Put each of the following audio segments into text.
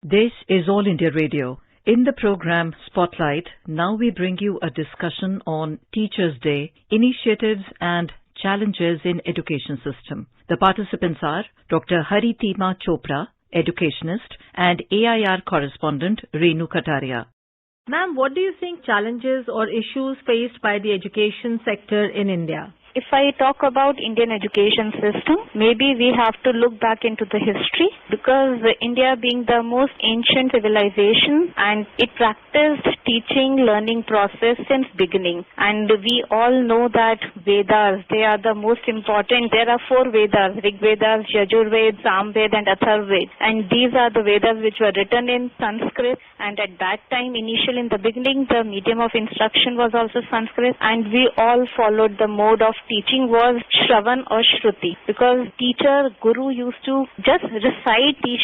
This is All India Radio. In the program Spotlight, now we bring you a discussion on Teachers' Day, initiatives and challenges in education system. The participants are Dr. Haritima Chopra, educationist, and AIR correspondent Renu Kataria. Ma'am, what do you think challenges or issues faced by the education sector in India? If I talk about Indian education system, maybe we have to look back into the history because India being the most ancient civilization and it practiced teaching learning process since beginning. And we all know that Vedas, they are the most important. There are 4 Vedas, Rig Vedas, Yajur Ved, Sam Ved and Atharv Ved. And these are the Vedas which were written in Sanskrit. And at that time, initially in the beginning, the medium of instruction was also Sanskrit. And we all followed the mode of teaching was Shravan or Shruti, because teacher, Guru used to just recite the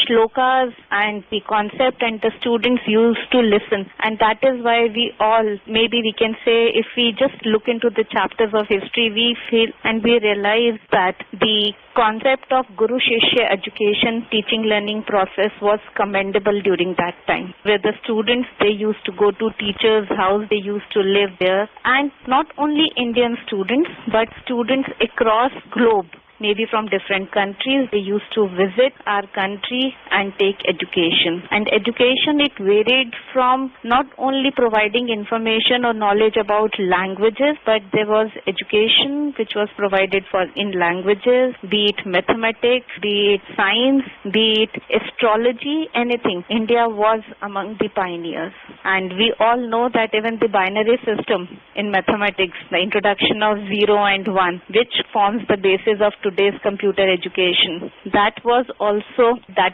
shlokas and the concept, and the students used to listen. And that is why we all, maybe we can say, if we just look into the chapters of history, we feel and we realize that the concept of Guru Shishya education, teaching learning process was commendable during that time, where the students, they used to go to teachers' house, they used to live there, and not only Indian students, but students across globe. Maybe from different countries, they used to visit our country and take education. And education, it varied from not only providing information or knowledge about languages, but there was education which was provided for in languages, be it mathematics, be it science, be it astrology, anything. India was among the pioneers. And we all know that even the binary system in mathematics, the introduction of 0 and 1, which forms the basis of today's computer education, that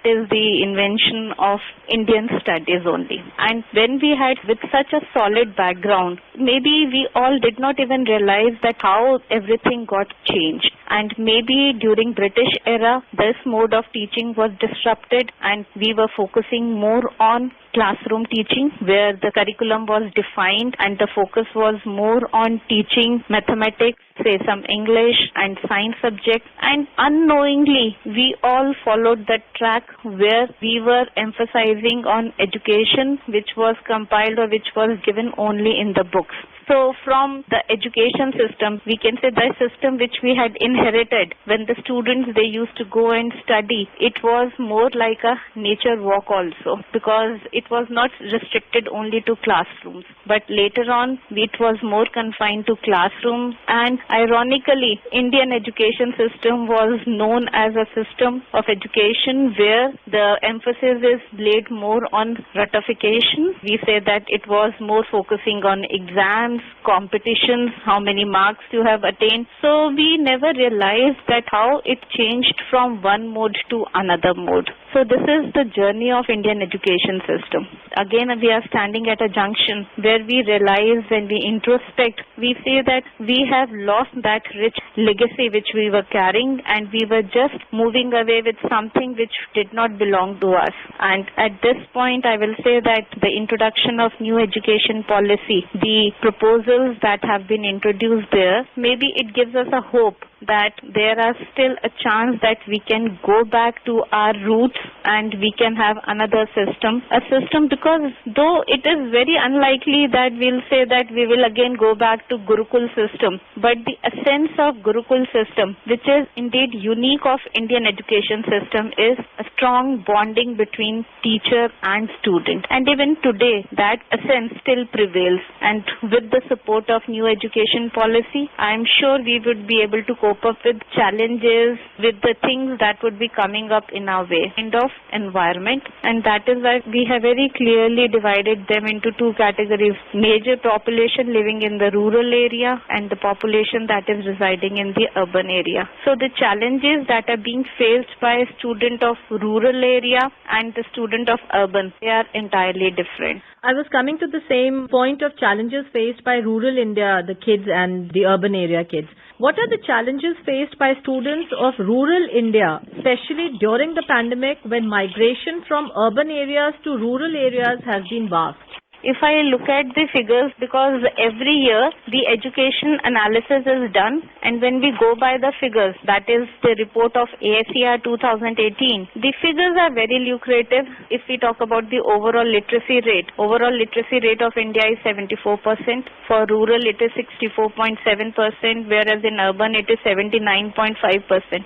is the invention of Indian studies only. And when we had with such a solid background, maybe we all did not even realize that how everything got changed. And maybe during British era, this mode of teaching was disrupted and we were focusing more on classroom teaching, where the curriculum was defined and the focus was more on teaching mathematics, say some English and science subjects. And unknowingly, we all followed that track where we were emphasizing on education which was compiled or which was given only in the books. So from the education system, we can say the system which we had inherited when the students, they used to go and study, it was more like a nature walk also, because it was not restricted only to classrooms. But later on, it was more confined to classrooms. And ironically, Indian education system was known as a system of education where the emphasis is laid more on ratification. We say that it was more focusing on exams, competitions, how many marks you have attained. So we never realized that how it changed from one mode to another mode. So this is the journey of Indian education system. Again, we are standing at a junction where we realize, when we introspect, we say that we have lost that rich legacy which we were carrying, and we were just moving away with something which did not belong to us. And at this point, I will say that the introduction of new education policy, the proposals that have been introduced there, maybe it gives us a hope that there are still a chance that we can go back to our roots and we can have another system, because though it is very unlikely that we'll say that we will again go back to Gurukul system, but the essence of Gurukul system, which is indeed unique of Indian education system, is a strong bonding between teacher and student. And even today, that essence still prevails. And with the support of new education policy, I am sure we would be able to cope up with challenges, with the things that would be coming up in our way, kind of environment. And that is why we have very clearly divided them into 2 categories: major population living in the rural area and the population that is residing in the urban area. So the challenges that are being faced by a student of rural area and the student of urban, they are entirely different. I was coming to the same point of challenges faced by rural India, the kids, and the urban area kids. What are the challenges faced by students of rural India, especially during the pandemic when migration from urban areas to rural areas has been vast? if I look at the figures, because every year the education analysis is done, and when we go by the figures, that is the report of ASER 2018, the figures are very lucrative. If we talk about the overall literacy rate of India is 74%. For rural it is 64.7%, whereas in urban it is 79.5%.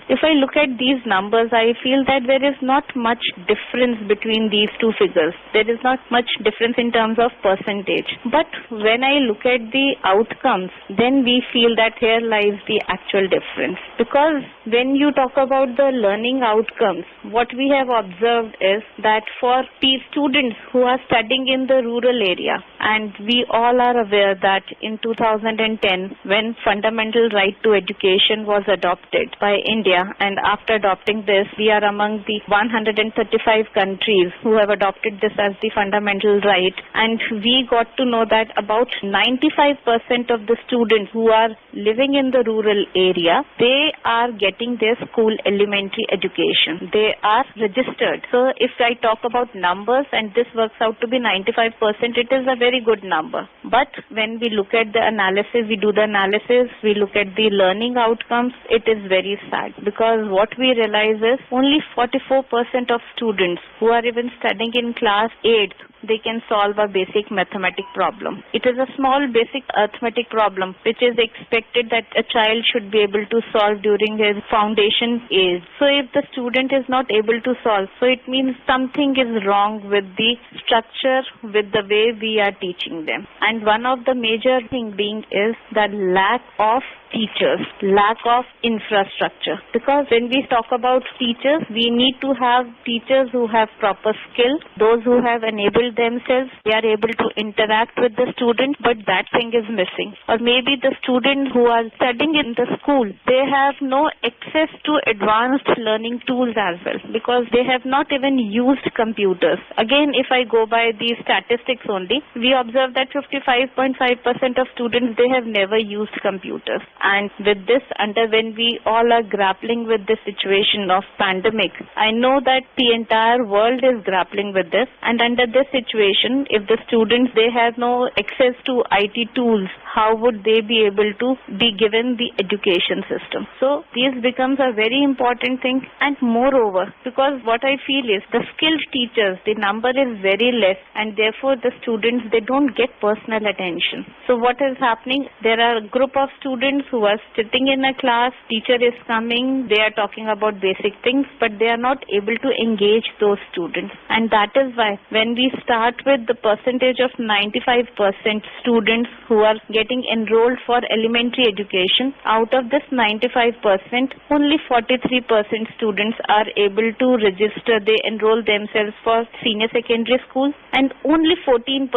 If I look at these numbers, I feel that there is not much difference between these two figures. There is not much difference in terms of percentage. But when I look at the outcomes, then we feel that here lies the actual difference. Because when you talk about the learning outcomes, what we have observed is that for the students who are studying in the rural area, and we all are aware that in 2010, when fundamental right to education was adopted by India, and after adopting this, we are among the 135 countries who have adopted this as the fundamental right, and we got to know that about 95% of the students who are living in the rural area, they are getting their school elementary education. They are registered. So if I talk about numbers, and this works out to be 95%, it is a very good number. But when we look at the analysis, we do the analysis, we look at the learning outcomes, it is very sad, because what we realize is only 44% of students who are even studying in class 8th, they can solve a basic mathematic problem. It is a small basic arithmetic problem which is expected that a child should be able to solve during his foundation age. So if the student is not able to solve, so it means something is wrong with the structure, with the way we are teaching them. And one of the major thing being is the lack of teachers, lack of infrastructure. Because when we talk about teachers, we need to have teachers who have proper skill, those who have enabled themselves, they are able to interact with the student, but that thing is missing. Or maybe the students who are studying in the school, they have no access to advanced learning tools as well, because they have not even used computers. Again, if I go by these statistics only, we observe that 55.5% of students, they have never used computers. And with this, when we all are grappling with the situation of pandemic, I know that the entire world is grappling with this. And under this situation, if the students, they have no access to IT tools, how would they be able to be given the education system? So this becomes a very important thing. And moreover, because what I feel is the skilled teachers, the number is very less, and therefore the students, they don't get personal attention. So what is happening? There are a group of students who are sitting in a class, teacher is coming, they are talking about basic things, but they are not able to engage those students. And that is why when we start with the percentage of 95% students who are getting enrolled for elementary education, out of this 95%, only 43% students are able to register, they enroll themselves for senior secondary school, and only 14%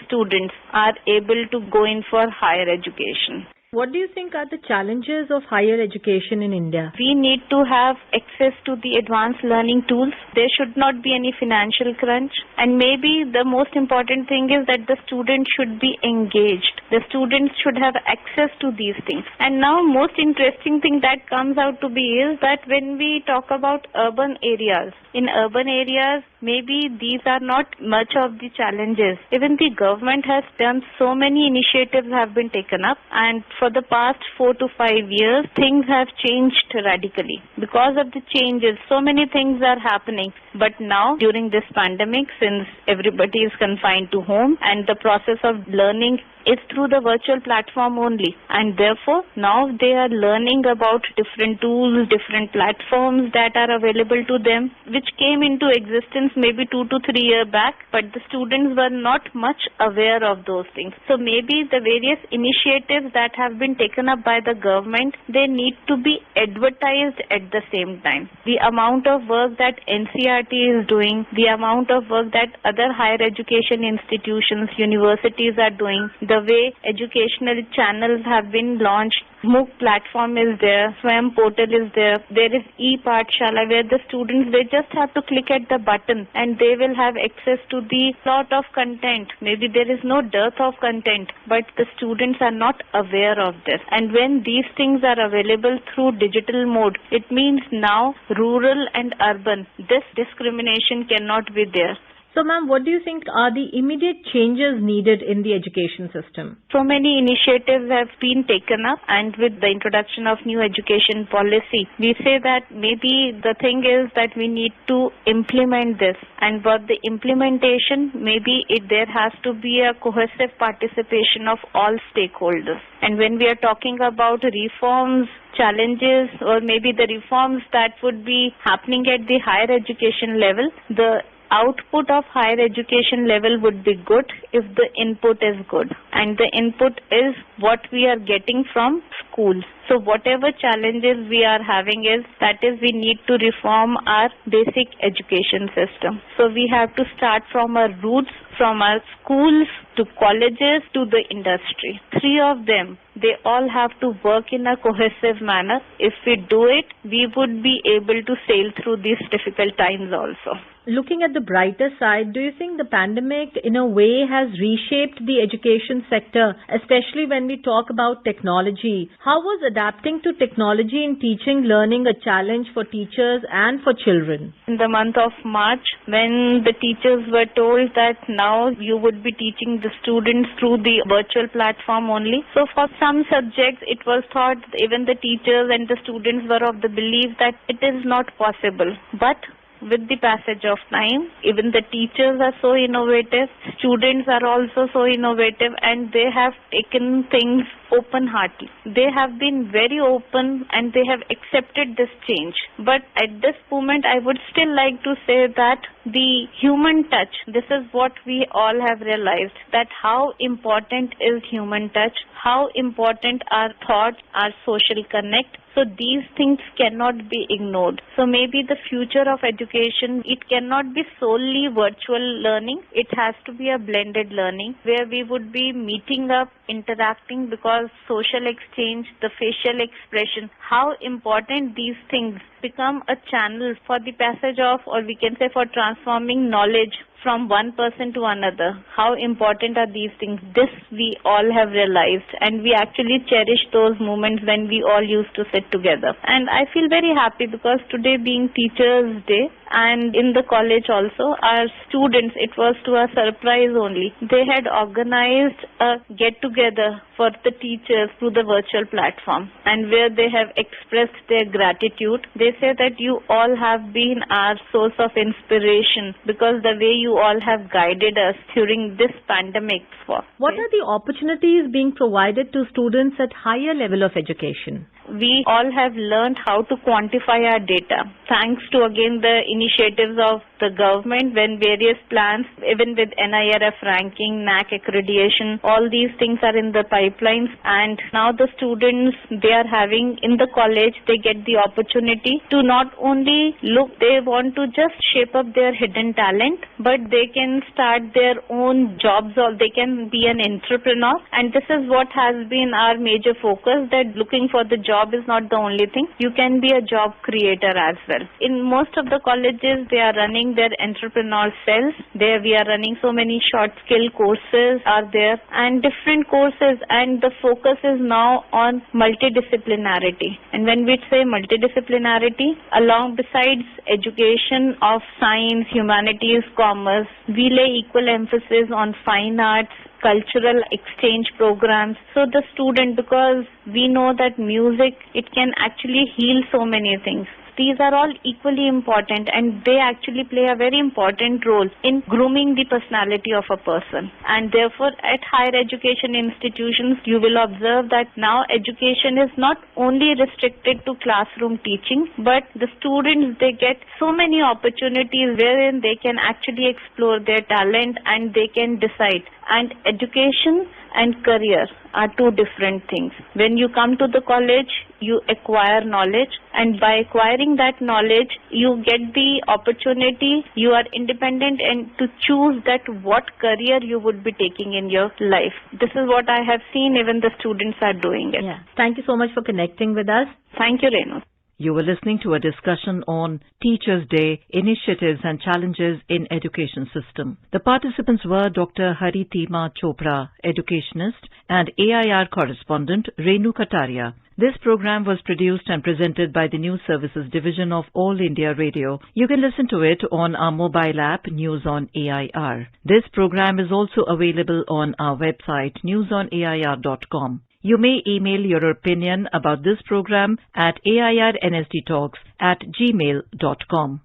students are able to go in for higher education. What do you think are the challenges of higher education in India? We need to have access to the advanced learning tools. There should not be any financial crunch. And maybe the most important thing is that the student should be engaged. The students should have access to these things. And now most interesting thing that comes out to be is that when we talk about urban areas, in urban areas, maybe these are not much of the challenges. Even the government has done so many initiatives have been taken up, and for the past 4 to 5 years, things have changed radically. Because of the changes, so many things are happening. But now, during this pandemic, since everybody is confined to home, and the process of learning is through the virtual platform only, and therefore now they are learning about different tools, different platforms that are available to them, which came into existence maybe 2 to 3 years back, but the students were not much aware of those things. So maybe the various initiatives that have been taken up by the government, they need to be advertised at the same time. The amount of work that NCERT is doing, the amount of work that other higher education institutions, universities are doing, the way educational channels have been launched, MOOC platform is there, SWAYAM portal is there is ePathshala, where the students, they just have to click at the button and they will have access to the lot of content. Maybe there is no dearth of content, but the students are not aware of this. And when these things are available through digital mode, it means now rural and urban, this discrimination cannot be there. So, ma'am, what do you think are the immediate changes needed in the education system? So many initiatives have been taken up, and with the introduction of new education policy, we say that maybe the thing is that we need to implement this, and for the implementation, maybe there has to be a cohesive participation of all stakeholders. And when we are talking about reforms, challenges, or maybe the reforms that would be happening at the higher education level, the output of higher education level would be good if the input is good, and the input is what we are getting from schools. So whatever challenges we are having we need to reform our basic education system. So we have to start from our roots, from our schools to colleges to the industry. Three of them, they all have to work in a cohesive manner. If we do it, we would be able to sail through these difficult times also. Looking at the brighter side, do you think the pandemic in a way has reshaped the education sector, especially when we talk about technology? How was adapting to technology in teaching, learning a challenge for teachers and for children? In the month of March, when the teachers were told that now you would be teaching the students through the virtual platform only. So for some subjects, it was thought, even the teachers and the students were of the belief that it is not possible. But with the passage of time, even the teachers are so innovative, students are also so innovative, and they have taken things open-heartedly. They have been very open and they have accepted this change. But at this moment, I would still like to say that the human touch, this is what we all have realized, that how important is human touch, how important are thoughts, our social connect. So these things cannot be ignored. So maybe the future of education, it cannot be solely virtual learning. It has to be a blended learning where we would be meeting up, interacting, because social exchange, the facial expression, how important these things become a channel for the passage of, or we can say for transforming knowledge from one person to another. How important are these things? This we all have realized, and we actually cherish those moments when we all used to sit together. And I feel very happy because today being Teachers' Day, and in the college also, our students, it was to our surprise only, they had organized a get-together for the teachers through the virtual platform, and where they have expressed their gratitude. They say that you all have been our source of inspiration because the way you all have guided us during this pandemic. What are the opportunities being provided to students at higher level of education? We all have learned how to quantify our data, thanks to again the initiatives of the government, when various plans, even with NIRF ranking, NAC accreditation, all these things are in the pipelines. And now the students, they are having in the college, they get the opportunity to not only look, they want to just shape up their hidden talent, but they can start their own jobs, or they can be an entrepreneur. And this is what has been our major focus, that looking for the job is not the only thing. You can be a job creator as well. In most of the colleges, they are running their entrepreneur cells. There we are running so many short skill courses are there, and different courses, and the focus is now on multidisciplinarity. And when we say multidisciplinarity, along besides education of science, humanities, commerce, we lay equal emphasis on fine arts, cultural exchange programs. So the student, because we know that music, it can actually heal so many things. These are all equally important, and they actually play a very important role in grooming the personality of a person. And therefore, at higher education institutions, you will observe that now education is not only restricted to classroom teaching, but the students, they get so many opportunities wherein they can actually explore their talent and they can decide. And education and career are two different things. When you come to the college, you acquire knowledge, and by acquiring that knowledge, you get the opportunity, you are independent, and to choose that what career you would be taking in your life. This is what I have seen, even the students are doing it. Yeah. Thank you so much for connecting with us. Thank you, Renu. You were listening to a discussion on Teachers' Day, Initiatives and Challenges in Education System. The participants were Dr. Haritima Chopra, Educationist, and AIR correspondent Renu Kataria. This program was produced and presented by the News Services Division of All India Radio. You can listen to it on our mobile app, News on AIR. This program is also available on our website, newsonair.com. You may email your opinion about this program at airnsdtalks@gmail.com.